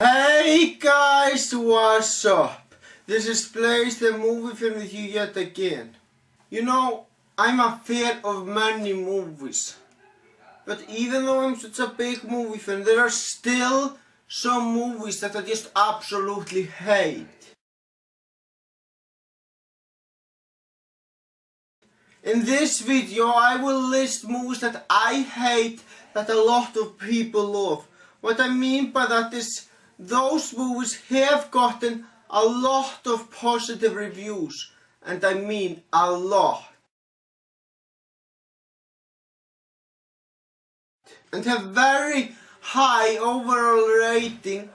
Hey guys, what's up? This is Blaze, the movie film with you yet again. You know, I'm a fan of many movies. But even though I'm such a big movie fan, there are still some movies that I just absolutely hate. In this video, I will list movies that I hate that a lot of people love. What I mean by that is those movies have gotten a lot of positive reviews, and I mean a lot, and have very high overall rating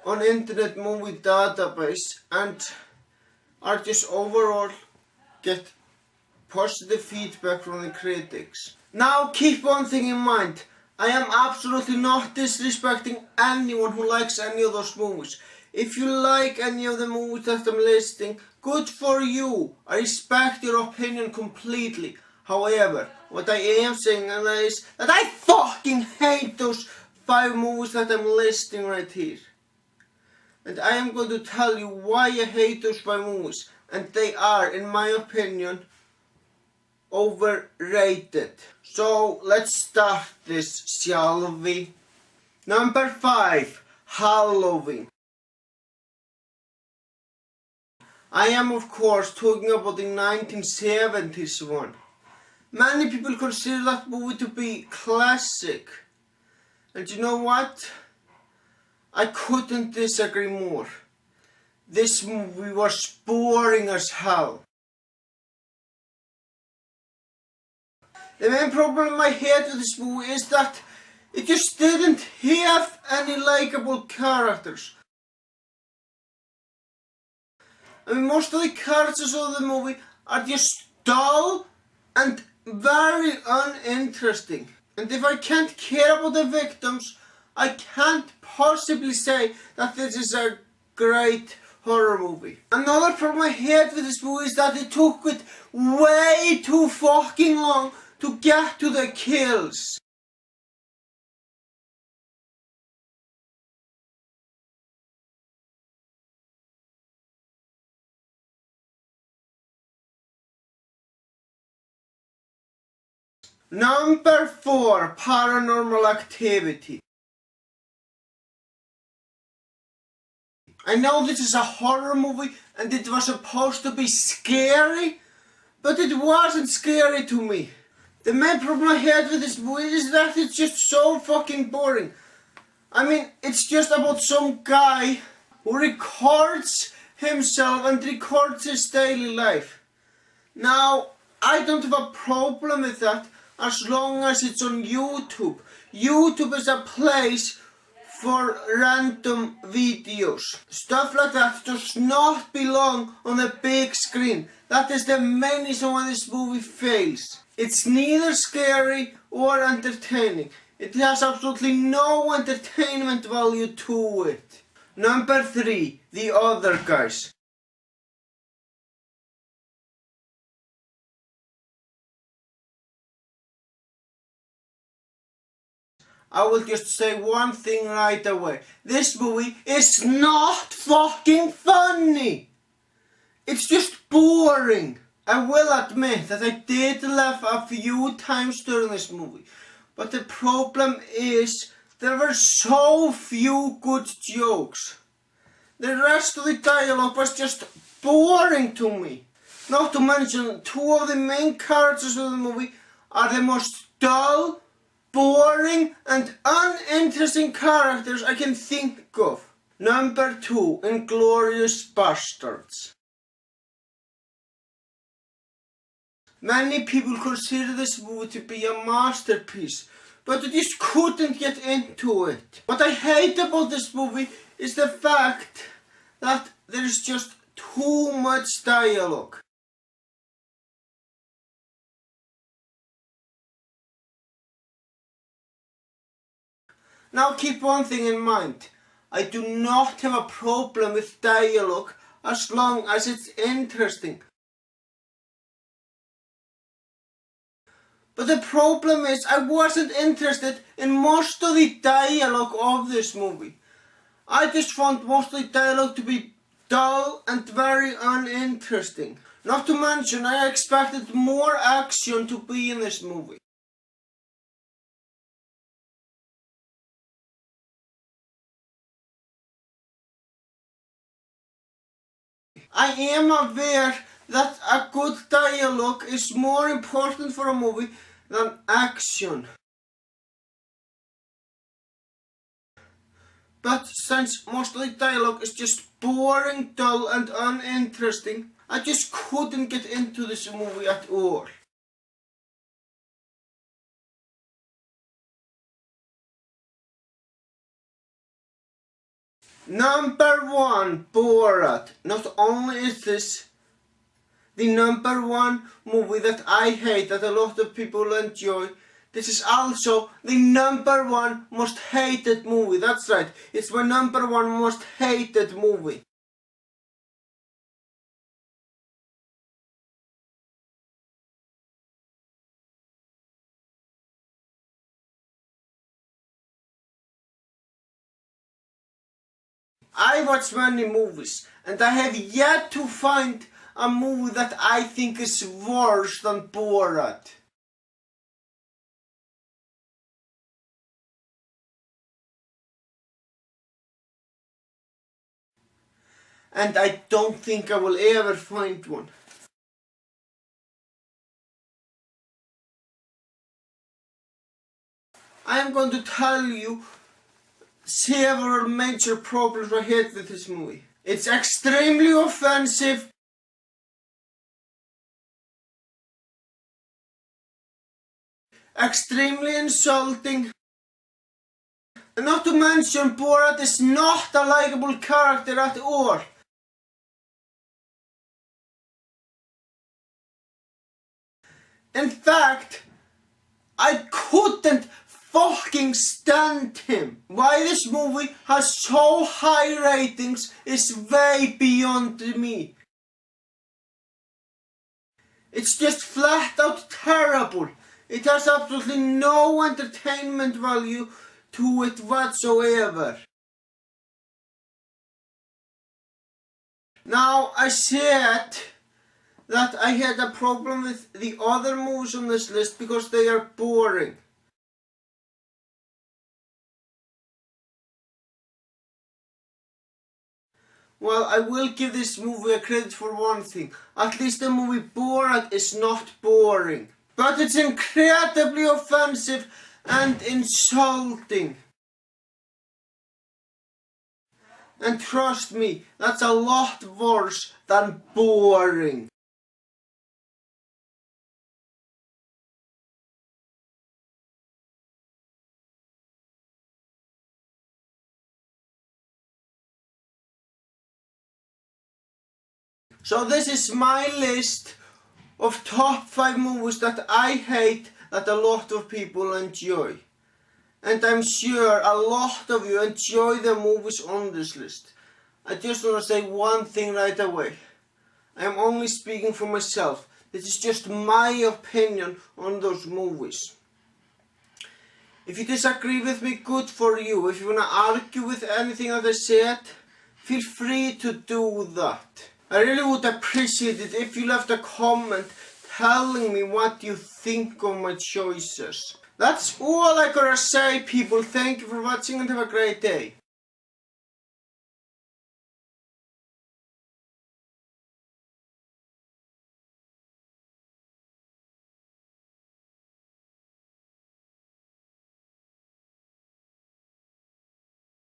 on Internet Movie Database, and are just overall get positive feedback from the critics. Now keep one thing in mind, I am absolutely not disrespecting anyone who likes any of those movies. If you like any of the movies that I'm listing, good for you. I respect your opinion completely. However, what I am saying is that I fucking hate those 5 movies that I'm listing right here. And I am going to tell you why I hate those 5 movies. And they are, in my opinion, overrated. So let's start this, shall we? Number 5, Halloween. I am of course talking about the 1970s one. Many people consider that movie to be classic. And you know what? I couldn't disagree more. This movie was boring as hell. The main problem I had with this movie is that it just didn't have any likable characters. I mean, most of the characters of the movie are just dull and very uninteresting. And if I can't care about the victims, I can't possibly say that this is a great horror movie. Another problem I had with this movie is that it took it way too fucking long to get to the kills. Number 4, Paranormal Activity. I know this is a horror movie and it was supposed to be scary, but it wasn't scary to me. The main problem I had with this movie is that it's just so fucking boring. I mean, it's just about some guy who records himself and records his daily life. Now, I don't have a problem with that as long as it's on YouTube. YouTube is a place for random videos. Stuff like that does not belong on the big screen. That is the main reason why this movie fails. It's neither scary or entertaining. It has absolutely no entertainment value to it. Number 3, The Other Guys. I will just say one thing right away. This movie is not fucking funny. It's just boring. I will admit that I did laugh a few times during this movie. But the problem is there were so few good jokes. The rest of the dialogue was just boring to me. Not to mention 2 of the main characters of the movie are the most dull, boring and uninteresting characters I can think of. Number 2, Inglourious Bastards. Many people consider this movie to be a masterpiece, but I just couldn't get into it. What I hate about this movie is the fact that there is just too much dialogue. Now keep one thing in mind, I do not have a problem with dialogue as long as it's interesting. But the problem is I wasn't interested in most of the dialogue of this movie. I just found mostly dialogue to be dull and very uninteresting. Not to mention, I expected more action to be in this movie. I am aware that a good dialogue is more important for a movie than action. But since mostly dialogue is just boring, dull and uninteresting, I just couldn't get into this movie at all. Number 1, Porat. Not only is this the number 1 movie that I hate that a lot of people enjoy, this is also the number 1 most hated movie. That's right, it's my number 1 most hated movie. I watch many movies, and I have yet to find a movie that I think is worse than Porat. And I don't think I will ever find one. I am going to tell you several major problems I had with this movie. It's extremely offensive, extremely insulting, and not to mention Porat is not a likable character at all. In fact, I couldn't fucking stand him. Why this movie has so high ratings is way beyond me. It's just flat out terrible. It has absolutely no entertainment value to it whatsoever. Now, I said that I had a problem with the other movies on this list because they are boring. Well, I will give this movie a credit for one thing. At least the movie Porat is not boring. But it's incredibly offensive and insulting. And trust me, that's a lot worse than boring. So this is my list of top 5 movies that I hate that a lot of people enjoy. And I'm sure a lot of you enjoy the movies on this list. I just want to say one thing right away. I am only speaking for myself. This is just my opinion on those movies. If you disagree with me, good for you. If you want to argue with anything that I said, feel free to do that. I really would appreciate it if you left a comment telling me what you think of my choices. That's all I gotta say, people. Thank you for watching and have a great day.